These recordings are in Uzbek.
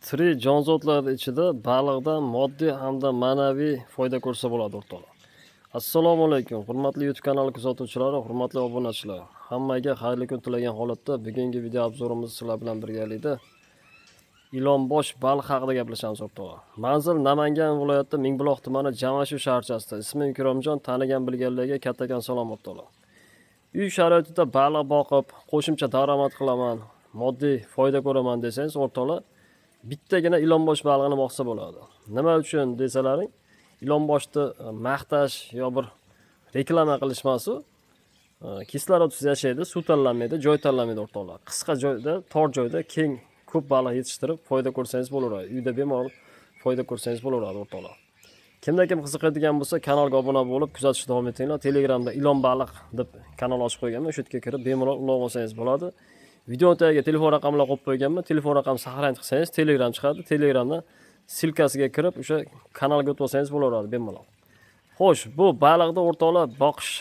Tirik jonzotlar ichida baliqdan moddiy hamda ma'naviy foyda ko'rsa bo'ladi o'rtoqlar. Assalomu alaykum, hurmatli YouTube kanali kuzatuvchilari, hurmatli obunachilar. Hammaga xayrli kun tilagan holatda bugungi video obzorimiz sizlar bilan birgalikda ilonbosh baliq haqida gaplashamiz o'rtoqlar. Manzil Namangan viloyati Mingbuloq tumani Jamashuv shaharchasida. Ismim Ikromjon, tanigan bilganlarga kattakon salom o'rtoqlar. Uy sharoitida baliq boqib, qo'shimcha daromad qilaman, moddiy foyda ko'raman desangiz o'rtoqlar, bittagina ilonbosh balig'ini boqsa bo'ladi. Nima uchun desalaring, ilonboshni maqtash yo bir reklama qilish emas u. Kislorodsiz yashaydi, suv tanlamaydi, joy tanlamaydi o'rtoqlar. Qisqa joyda, tor joyda keng ko'p baliq yetishtirib foyda ko'rsangiz bo'laveradi. Uyda bemalol foyda ko'rsangiz bo'laveradi o'rtoqlar. Kimda kim qiziqadigan bo'lsa, kanalga obuna bo'lib, kuzatishni davom etinglar. Telegramda ilon baliq deb kanal ochib qo'yganman. O'sha yerga kirib bemalol ulov olsangiz bo'ladi. Video tagiga telefon raqamlar qo'yib qo'yganman. Telefon raqam saqlanib qilsangiz, Telegram chiqadi. Telegramdan silkasiga kirib o'sha kanalga o'tib olsangiz bo'laveradi bemalol. Xo'sh, bu baliqni o'rtoqlar boqish,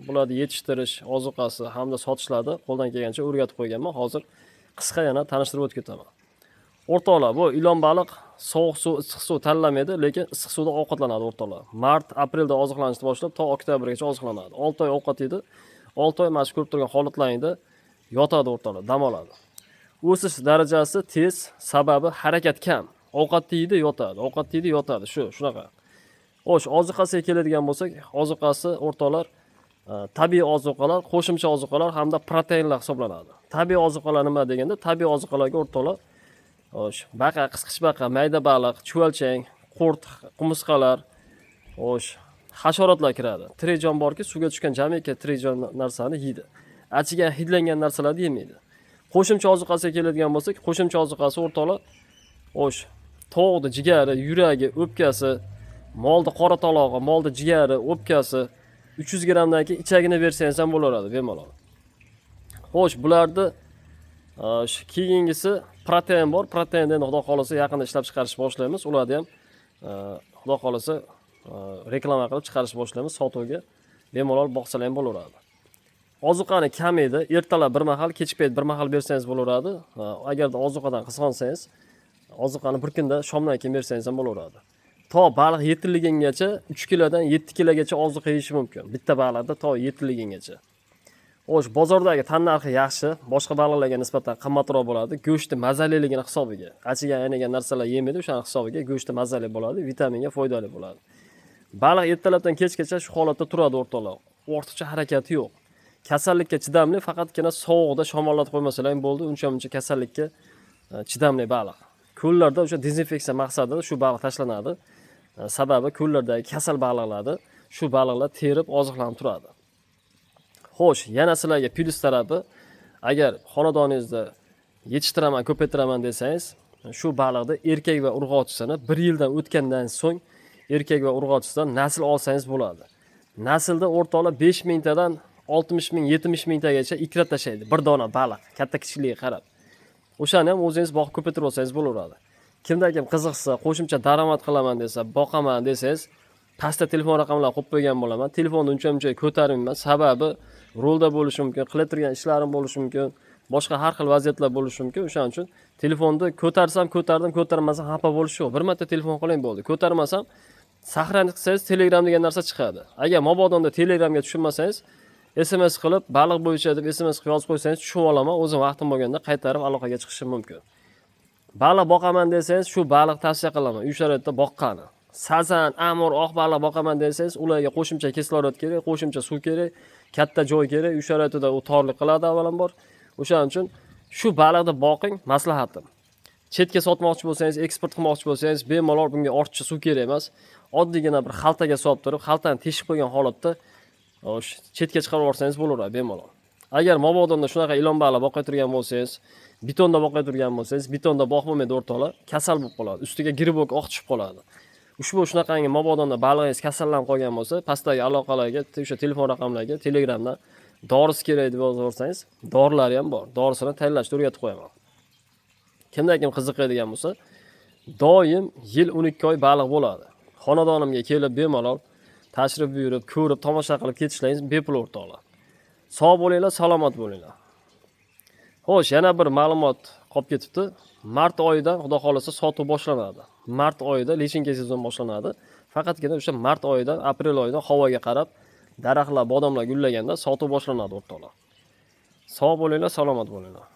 bularni yetishtirish, ozuqasi hamda sotishlarni qo'ldan kelgancha o'rgatib qo'yganman. Hozir qisqa yana tanishtirib o'tib ketaman. O'rtoqlar, bu ilon baliq sovuq suv, issiq suv tanlamaydi, lekin issiq suvda ovqatlanadi o'rtoqlar. Mart, aprelda oziqlanishni boshlab to oktyabrgacha oziqlanadi. 6 oy ovqat yeydi. 6 oy mana shu ko'rib turgan holatlaringda yotadi o'rtoqlar, dam oladi. O'sish darajasi tez, sababi harakat kam. Ovqat yeydi, yotadi. Ovqat yeydi, yotadi. Shunaqa. Xo'sh, ozuqasiga keladigan bo'lsak, ozuqasi o'rtoqlar tabiiy ozuqalar, qo'shimcha ozuqalar hamda proteinlar hisoblanadi. Tabiiy ozuqalar nima deganda, tabiiy ozuqalarga o'rtoqlar baqa, qisqich baqa, mayda baliq, chuvalchang, qurt, qumursqalar, hasharotlar kiradi. Tirik jon borki, suvga tushgan jamiki tirik jon narsani yeydi. Achigan, hidlangan narsalarni yemaydi. Qo'shimcha ozuqasiga keladigan bo'lsak, qo'shimcha ozuqasi o'rtoqlar tovuqni jigari, yuragi, o'pkasi, molni qora talog'i, molni jigari, o'pkasi 300 grammdan keyin ichagini bersangiz ham bo'laveradi bemalol. Xo'sh, bularni keyingisi protein bor. Proteinni endi xudo xolasa yaqinda ishlab chiqarish boshlaymiz. Ularni ham xudo xolasa reklama qilib chiqarish boshlaymiz. Sotuvga bemalol boqsalar ham bo'laveradi. Ozuqani kam edi. Ertalab bir mahal, kechki payt bir mahal bersangiz bo'laveradi. Agarda ozuqadan qizg'onsangiz, ozuqani bir kunda shomdan keyin bersangiz ham bo'laveradi. To baliq yetilligingacha 3 kilodan 7 kilogacha ozuqa yeyishi mumkin. Bitta baliqda to yetilligingacha. Xo'sh, bozordagi tan narxi yaxshi, boshqa baliqlarga nisbatan qimmatroq bo'ladi. Go'shtni mazaliligini hisobiga, achigan aynigan narsalar yemaydi, o'shaning hisobiga go'shti mazali bo'ladi, vitaminga foydali bo'ladi. Baliq ertalabdan kechgacha shu holatda turadi o'rtoqlar. Ortiqcha harakati yo'q. Kasallikka chidamli, faqatgina sovuqda shamollatib qo'ymasalar ham bo'ldi, uncha-muncha kasallikka chidamli baliq. Ko'llarda o'sha dezinfeksiya maqsadida shu baliq tashlanadi. Sababi ko'llardagi kasal baliqlarni shu baliqlar terib oziqlanib turadi. Xo'sh, yana sizlarga plyus tarafi, agar xonadoningizda yetishtiraman, ko'paytiraman desangiz, shu baliqni erkak va urg'ochisini 1 yildan o'tgandan so'ng erkak va urg'ochisidan nasl olsangiz bo'ladi. Naslda o'rtoqlar 5000 tadan 60 ming, 70 mingtagacha ikra tashlaydi bir dona baliq, katta kichikligiga qarab. O'shani ham o'zingiz boqib ko'paytirib olsangiz bo'laveradi. Kimda kim qiziqsa, qo'shimcha daromad qilaman desa, boqaman desangiz, pastda telefon raqamlarini qo'yib qo'ygan bo'laman. Telefonni uncha-muncha ko'tarmayman, sababi rolda bo'lishi mumkin, qilib turgan ishlarim bo'lishi mumkin, boshqa har xil vaziyatlar bo'lishi mumkin. O'shaning uchun telefonni ko'tarsam ko'tardim, ko'tarmasam xafa bo'lish yo'q. Bir marta telefon qiling bo'ldi. Ko'tarmasam saqlanib qilsangiz Telegram degan narsa chiqadi. Agar mobodonda Telegramga tushunmasangiz, SMS qilib baliq bo'yicha deb SMS qilib yozib qo'ysangiz tushunib olaman. O'zim vaqtim bo'lganda qaytarib aloqaga chiqishim mumkin. Baliq boqaman desangiz, shu baliq tavsiya qilaman. Uy sharoitida boqqani. Sazan, amur, oq baliq boqaman desangiz, ularga qo'shimcha kislorod kerak, qo'shimcha suv kerak, katta joy kerak. Uy sharoitida u torlik qiladi avvalambor. O'shaning uchun shu baliqni boqing, maslahatim. Chetga sotmoqchi bo'lsangiz, eksport qilmoqchi bo'lsangiz, bemalol bunga ortiqcha suv kerak emas. Oddiygina bir xaltaga solib turib, xaltani teshib qo'ygan holatda chetga chiqarib olsangiz bo'laveradi bemalol. Agar mobodonda shunaqa ilon baliq boqay turgan bo'lsangiz, betonda boqay turgan bo'lsangiz, betonda boqmaydi o'rtoqlar, kasal bo'lib qoladi. Ustiga gribok oq tushib qoladi. Ushbu shunaqangi mobodonda balig'ingiz kasallanib qolgan bo'lsa, pastdagi aloqalarga, o'sha telefon raqamlariga Telegramdan dorisi kerak deb yozsangiz, dorilari ham bor. Dorisini tayyorlashni o'rgatib qo'yaman. Kimda kim qiziqadigan bo'lsa, doim yil 12 oy baliq bo'ladi. Xonadonimga kelib bemalol tashrif buyurib, ko'rib, tomosha qilib ketishlaringiz bepul o'rtoqlar. Sog' bo'linglar, salomat bo'linglar. Xo'sh, yana bir ma'lumot qolib ketibdi. Mart oyidan xudo xolasa sotuv boshlanadi. Mart oyida lichinka sezon boshlanadi. Faqatgina o'sha mart oyidan, aprel oyidan havoga qarab daraxtlar, bodomlar gullaganda sotuv boshlanadi o'rtoqlar. Sog' bo'linglar, salomat bo'linglar.